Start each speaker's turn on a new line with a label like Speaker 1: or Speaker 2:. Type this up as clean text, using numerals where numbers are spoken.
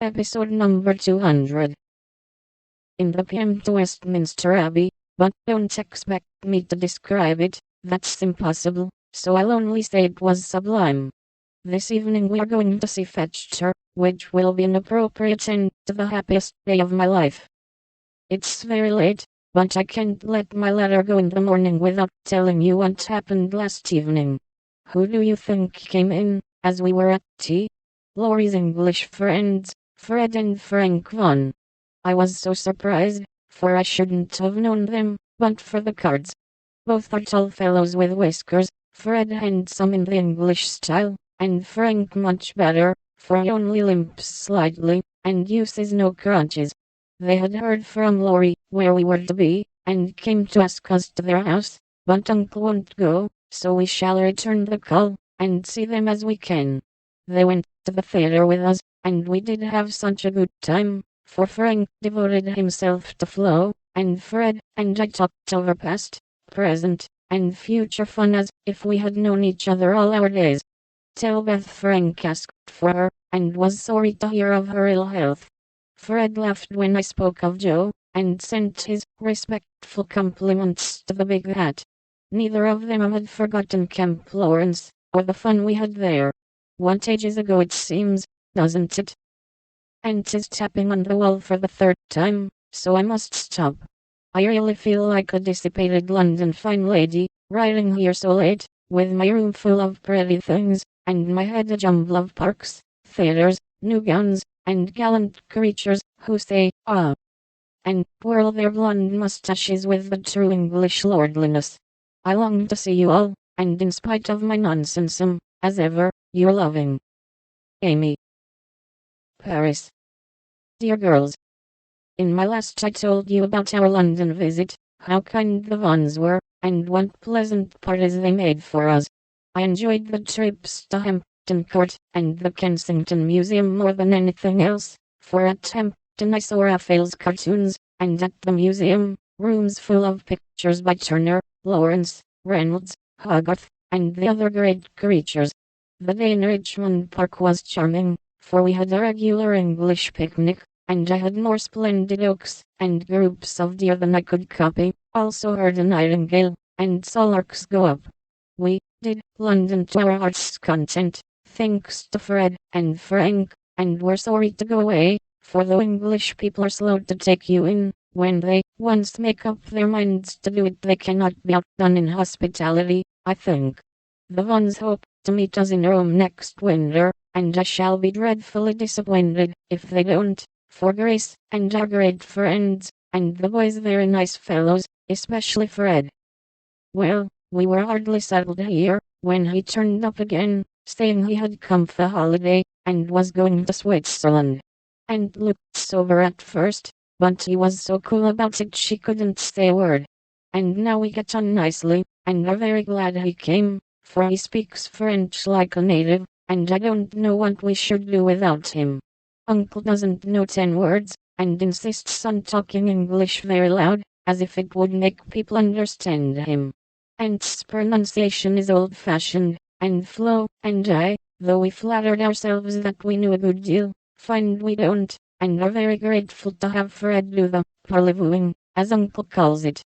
Speaker 1: Episode number 200. In the PM to Westminster Abbey, but don't expect me to describe it, that's impossible, so I'll only say it was sublime. This evening we're going to see Fetcher, which will be an appropriate end to the happiest day of my life. It's very late, but I can't let my letter go in the morning without telling you what happened last evening. Who do you think came in, as we were at tea? Laurie's English friends, Fred and Frank Vaughan. I was so surprised, for I shouldn't have known them, but for the cards. Both are tall fellows with whiskers, Fred handsome in the English style, and Frank much better, for he only limps slightly, and uses no crutches. They had heard from Laurie, where we were to be, and came to ask us to their house, but Uncle won't go, so we shall return the call, and see them as we can. They went to the theater with us, and we did have such a good time, for Frank devoted himself to Flo, and Fred and I talked over past, present, and future fun as if we had known each other all our days. Tell Beth Frank asked for her, and was sorry to hear of her ill health. Fred laughed when I spoke of Joe, and sent his respectful compliments to the big hat. Neither of them had forgotten Camp Lawrence, or the fun we had there. What ages ago it seems, doesn't it? And 'tis tapping on the wall for the third time, so I must stop. I really feel like a dissipated London fine lady, riding here so late, with my room full of pretty things, and my head a jumble of parks, theaters, new gowns, and gallant creatures, who say, ah, and twirl their blonde mustaches with the true English lordliness. I long to see you all, and in spite of my nonsense, as ever, your loving Amy. Paris. Dear girls, in my last I told you about our London visit, how kind the Vaughans were, and what pleasant parties they made for us. I enjoyed the trips to Hampton Court and the Kensington Museum more than anything else, for at Hampton I saw Raphael's cartoons, and at the museum, rooms full of pictures by Turner, Lawrence, Reynolds, Hogarth, and the other great creatures. The day in Richmond Park was charming, for we had a regular English picnic, and I had more splendid oaks and groups of deer than I could copy, also heard a nightingale, and saw larks go up. We did London to our heart's content, thanks to Fred and Frank, and were sorry to go away, for though English people are slow to take you in, when they once make up their minds to do it they cannot be outdone in hospitality, I think. The Vaughans hope to meet us in Rome next winter, and I shall be dreadfully disappointed if they don't, for Grace and our great friends, and the boys very nice fellows, especially Fred. Well, we were hardly settled here, when he turned up again, saying he had come for holiday, and was going to Switzerland. And looked sober at first, but he was so cool about it she couldn't say a word. And now we get on nicely, and are very glad he came, for he speaks French like a native, and I don't know what we should do without him. Uncle doesn't know 10 words, and insists on talking English very loud, as if it would make people understand him. Aunt's pronunciation is old-fashioned, and Flo and I, though we flattered ourselves that we knew a good deal, find we don't, and are very grateful to have Fred do the parleyvooing, as Uncle calls it.